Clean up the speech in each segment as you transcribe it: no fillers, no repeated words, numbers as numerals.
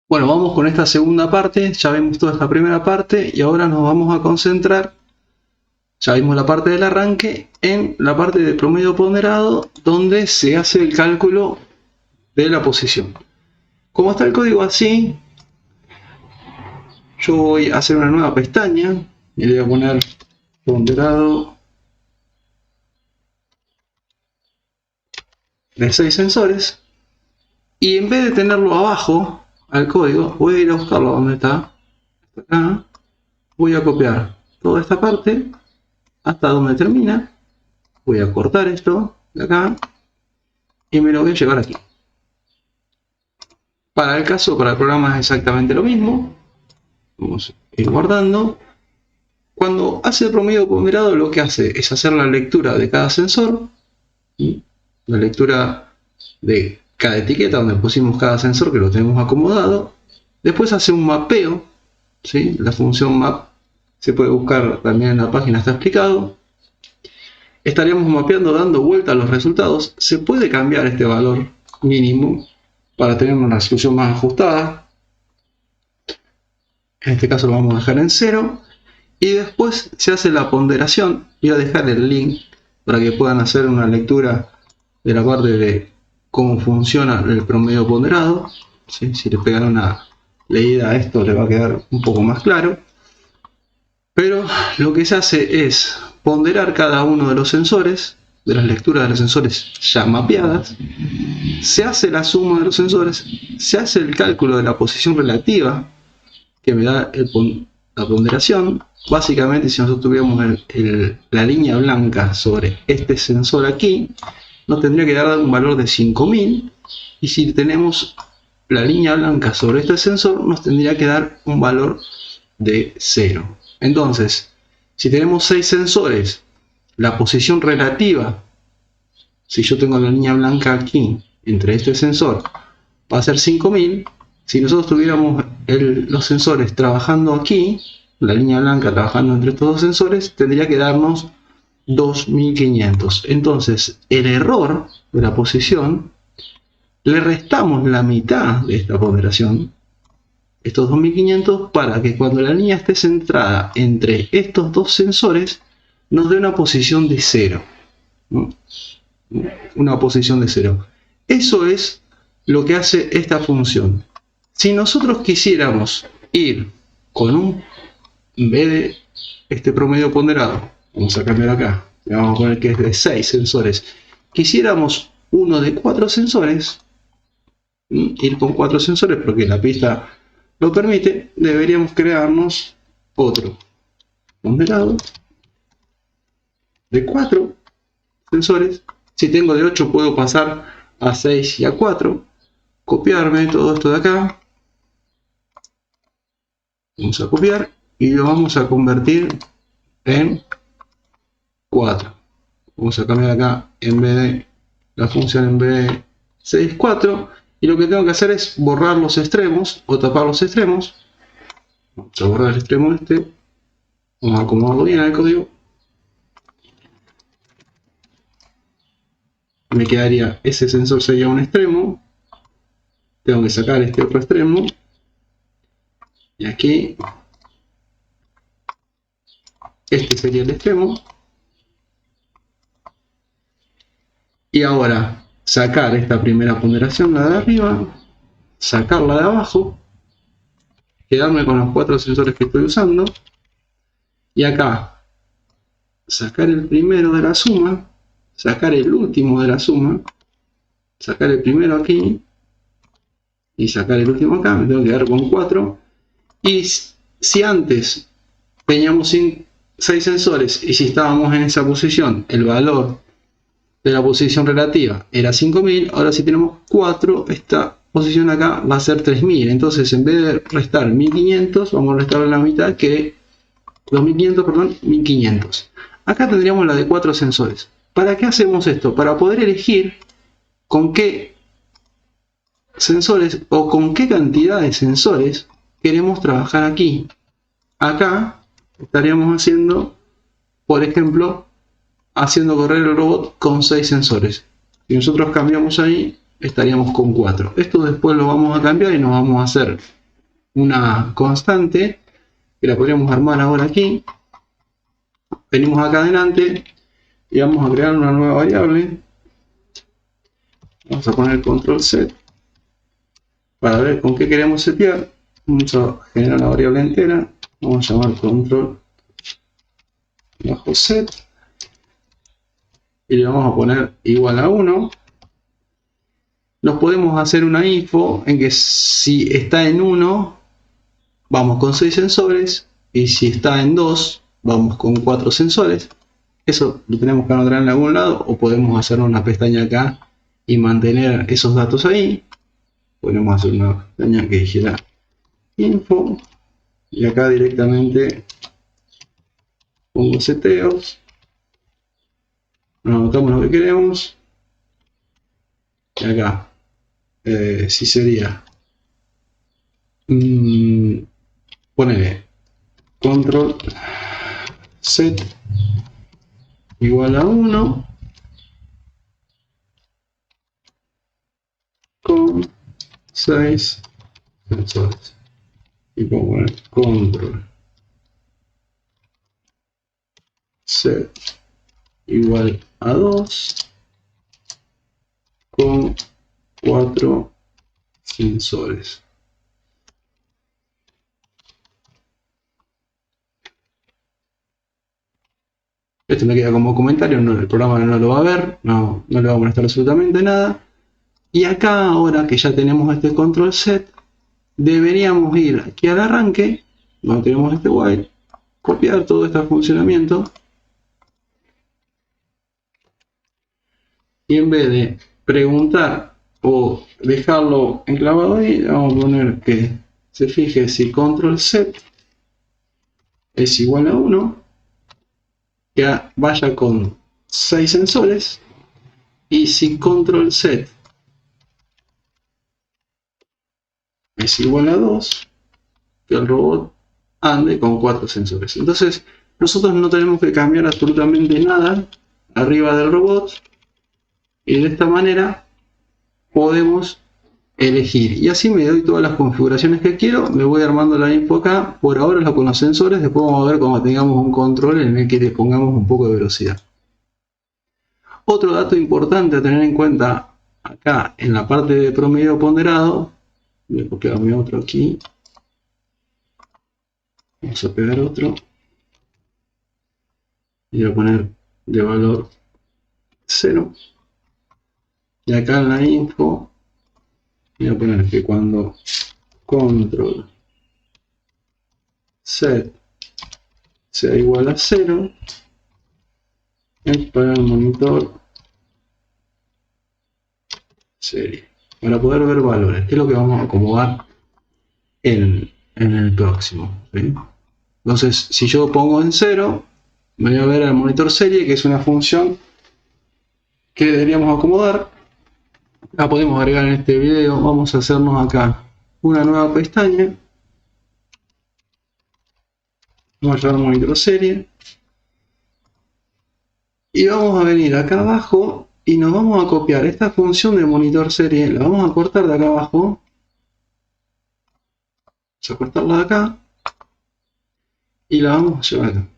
Bueno, vamos con esta segunda parte. Ya vimos toda esta primera parte y ahora nos vamos a concentrar, ya vimos la parte del arranque, en la parte de promedio ponderado, donde se hace el cálculo de la posición. Como está el código así, yo voy a hacer una nueva pestaña y le voy a poner ponderado de 6 sensores, y en vez de tenerlo abajo al código, voy a ir a buscarlo donde está. Acá voy a copiar toda esta parte hasta donde termina. Voy a cortar esto de acá y me lo voy a llevar aquí. Para el caso, para el programa es exactamente lo mismo. Vamos a ir guardando. Cuando hace el promedio ponderado, lo que hace es hacer la lectura de cada sensor, la lectura de cada etiqueta donde pusimos cada sensor, que lo tenemos acomodado. Después hace un mapeo, ¿sí? La función map se puede buscar también en la página, está explicado. Estaríamos mapeando, dando vuelta a los resultados. Se puede cambiar este valor mínimo para tener una resolución más ajustada. En este caso lo vamos a dejar en 0. Y después se hace la ponderación. Voy a dejar el link para que puedan hacer una lectura de la parte de cómo funciona el promedio ponderado. ¿Sí? Si le pegan una leída a esto, le va a quedar un poco más claro. Pero lo que se hace es ponderar cada uno de los sensores, de las lecturas de los sensores ya mapeadas. Se hace la suma de los sensores, se hace el cálculo de la posición relativa que me da la ponderación. Básicamente, si nosotros tuviéramos la línea blanca sobre este sensor aquí, nos tendría que dar un valor de 5000, y si tenemos la línea blanca sobre este sensor, nos tendría que dar un valor de 0. Entonces, si tenemos 6 sensores, la posición relativa, si yo tengo la línea blanca aquí, entre este sensor, va a ser 5000. Si nosotros tuviéramos los sensores trabajando aquí, la línea blanca trabajando entre estos dos sensores, tendría que darnos 2500. Entonces, el error de la posición, le restamos la mitad de esta ponderación, estos 2500, para que cuando la línea esté centrada entre estos dos sensores, nos dé una posición de 0. ¿No? Una posición de 0. Eso es lo que hace esta función. Si nosotros quisiéramos ir con en vez de este promedio ponderado, vamos a cambiar acá, vamos a poner que es de 6 sensores, quisiéramos uno de 4 sensores, ir con 4 sensores porque la pista lo permite, deberíamos crearnos otro ponderado de 4 sensores. Si tengo de 8, puedo pasar a 6 y a 4, copiarme todo esto de acá, vamos a copiar y lo vamos a convertir en 4. Vamos a cambiar acá, en vez de la función, en vez de 6, 4, y lo que tengo que hacer es borrar los extremos o tapar los extremos. Vamos a borrar el extremo este, vamos a acomodarlo bien al código. Me quedaría, ese sensor sería un extremo, tengo que sacar este otro extremo, y aquí este sería el extremo. Y ahora sacar esta primera ponderación, la de arriba, sacarla de abajo, quedarme con los 4 sensores que estoy usando, y acá sacar el primero de la suma, sacar el último de la suma, sacar el primero aquí y sacar el último acá. Me tengo que quedar con 4. Y si antes teníamos 6 sensores y si estábamos en esa posición, el valor de la posición relativa era 5000, ahora si tenemos 4, esta posición acá va a ser 3000. Entonces, en vez de restar 1500, vamos a restar la mitad, que 2500, perdón, 1500. Acá tendríamos la de 4 sensores. ¿Para qué hacemos esto? Para poder elegir con qué sensores o con qué cantidad de sensores queremos trabajar aquí. Acá estaríamos haciendo por ejemplo, haciendo correr el robot con 6 sensores. Si nosotros cambiamos ahí, estaríamos con 4. Esto después lo vamos a cambiar y nos vamos a hacer una constante que la podríamos armar ahora aquí. Venimos acá adelante y vamos a crear una nueva variable. Vamos a poner control set para ver con qué queremos setear. Vamos a generar una variable entera. Vamos a llamar control bajo set y le vamos a poner igual a 1. Nos podemos hacer una info en que si está en 1 vamos con 6 sensores y si está en 2 vamos con 4 sensores. Eso lo tenemos que anotar en algún lado o podemos hacer una pestaña acá y mantener esos datos ahí. Podemos hacer una pestaña que dijera info y acá directamente pongo seteos, anotamos lo que queremos y acá si sería ponele control set igual a 1 con 6 sensores y pongo poner control set igual a 2 con 4 sensores. Esto me queda como comentario, no, el programa no lo va a ver, no le va a molestar absolutamente nada. Y acá, ahora que ya tenemos este control set, deberíamos ir aquí al arranque, donde tenemos este while, copiar todo este funcionamiento. Y en vez de preguntar o dejarlo enclavado ahí, vamos a poner que se fije si control set es igual a 1, que vaya con 6 sensores, y si control set es igual a 2, que el robot ande con 4 sensores. Entonces nosotros no tenemos que cambiar absolutamente nada arriba del robot y de esta manera podemos elegir, y así me doy todas las configuraciones que quiero. Me voy armando la info acá, por ahora es lo con los sensores, después vamos a ver cuando tengamos un control en el que le pongamos un poco de velocidad. Otro dato importante a tener en cuenta acá en la parte de promedio ponderado, voy a copiarme otro aquí, vamos a pegar otro y voy a poner de valor 0, y acá en la info voy a poner que cuando control set sea igual a 0 es para el monitor serie, para poder ver valores, que es lo que vamos a acomodar en el próximo, ¿sí? Entonces si yo pongo en 0 me voy a ver al monitor serie, que es una función que deberíamos acomodar. La podemos agregar en este video. Vamos a hacernos acá una nueva pestaña, vamos a llamar monitor serie y vamos a venir acá abajo y nos vamos a copiar esta función de monitor serie, la vamos a cortar de acá abajo, vamos a cortarla de acá y la vamos a llevar acá.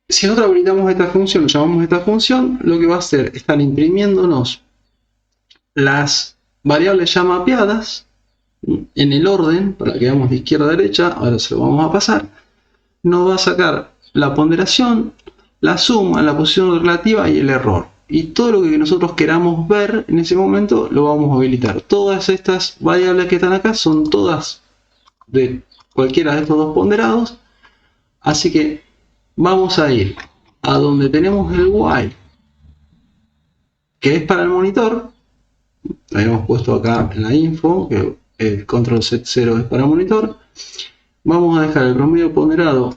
Si nosotros habilitamos esta función, llamamos esta función, lo que va a hacer es estar imprimiéndonos las variables ya mapeadas en el orden, para que veamos de izquierda a derecha. Ahora se lo vamos a pasar. Nos va a sacar la ponderación, la suma, la posición relativa y el error. Y todo lo que nosotros queramos ver en ese momento lo vamos a habilitar. Todas estas variables que están acá son todas de cualquiera de estos dos ponderados. Así que vamos a ir a donde tenemos el while, que es para el monitor. Lo habíamos puesto acá en la info, que el control set 0 es para monitor. Vamos a dejar el promedio ponderado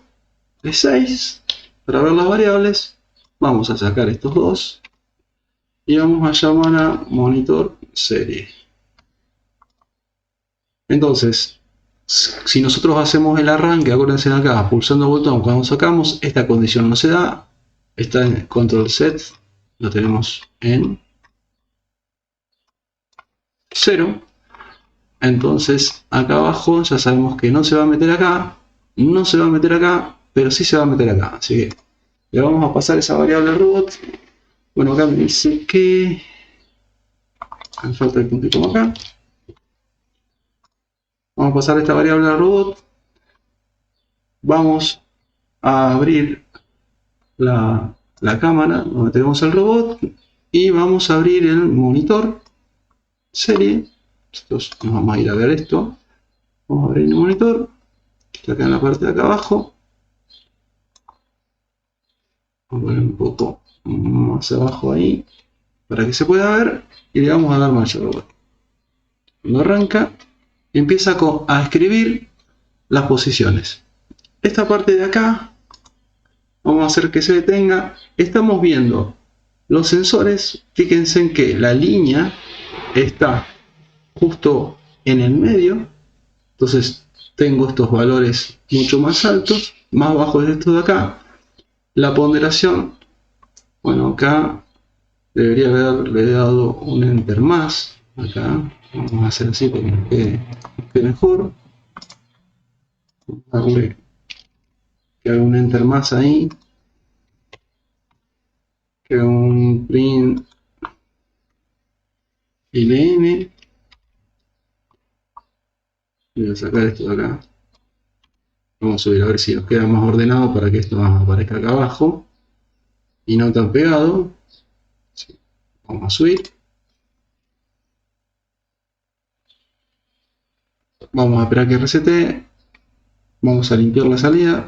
de 6 para ver las variables. Vamos a sacar estos dos y vamos a llamar a monitor serie. Entonces Si nosotros hacemos el arranque, acuérdense acá, pulsando el botón, cuando sacamos, esta condición no se da, está en control set, lo tenemos en 0. Entonces acá abajo ya sabemos que no se va a meter acá, no se va a meter acá, pero sí se va a meter acá. Así que le vamos a pasar esa variable al robot. Bueno, acá me dice que me falta el punto y coma acá. Vamos a pasar esta variable al robot. Vamos a abrir la cámara donde tenemos el robot y vamos a abrir el monitor serie. Nosotros nos vamos a ir a ver esto. Vamos a abrir el monitor, está acá en la parte de acá abajo. Vamos a poner un poco más abajo ahí para que se pueda ver y le vamos a dar marcha al robot. Cuando arranca, empieza a escribir las posiciones. Esta parte de acá, vamos a hacer que se detenga. Estamos viendo los sensores. Fíjense en que la línea está justo en el medio. Entonces tengo estos valores mucho más altos, más bajos de estos de acá. La ponderación, bueno, acá debería haberle dado un enter más. Acá vamos a hacer así para que nos quede mejor. Vamos a darle que haga un enter más ahí, que haga un print ln. Voy a sacar esto de acá. Vamos a subir a ver si nos queda más ordenado para que esto más aparezca acá abajo y no tan pegado. Sí. Vamos a subir. Vamos a esperar que resete. Vamos a limpiar la salida.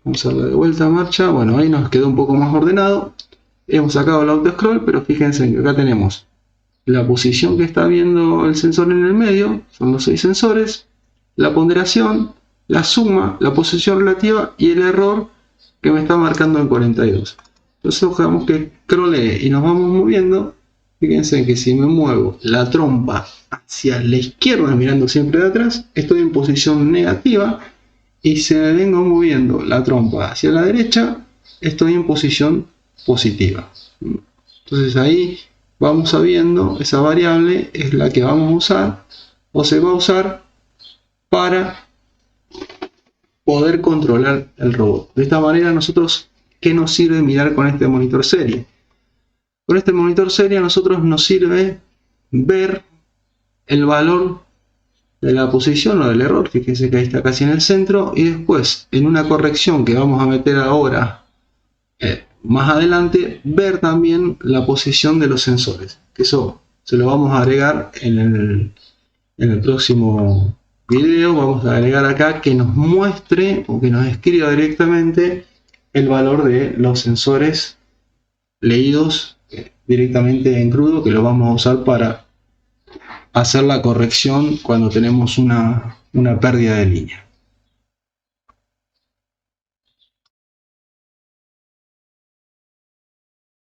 Vamos a darle de vuelta a marcha. Bueno, ahí nos quedó un poco más ordenado. Hemos sacado el auto scroll, pero fíjense que acá tenemos la posición que está viendo el sensor en el medio. Son los 6 sensores. La ponderación, la suma, la posición relativa y el error que me está marcando en 42. Entonces dejamos que scrollee y nos vamos moviendo. Fíjense que si me muevo la trompa hacia la izquierda, mirando siempre de atrás, estoy en posición negativa. Y si me vengo moviendo la trompa hacia la derecha, estoy en posición positiva. Entonces ahí vamos sabiendo, esa variable es la que vamos a usar o se va a usar para poder controlar el robot. De esta manera nosotros, ¿qué nos sirve mirar con este monitor serie? Con este monitor serie a nosotros nos sirve ver el valor de la posición o del error. Fíjense que ahí está casi en el centro, y después en una corrección que vamos a meter ahora más adelante, ver también la posición de los sensores, que eso se lo vamos a agregar en el próximo video. Vamos a agregar acá que nos muestre o que nos escriba directamente el valor de los sensores leídos directamente en crudo, que lo vamos a usar para hacer la corrección cuando tenemos una pérdida de línea.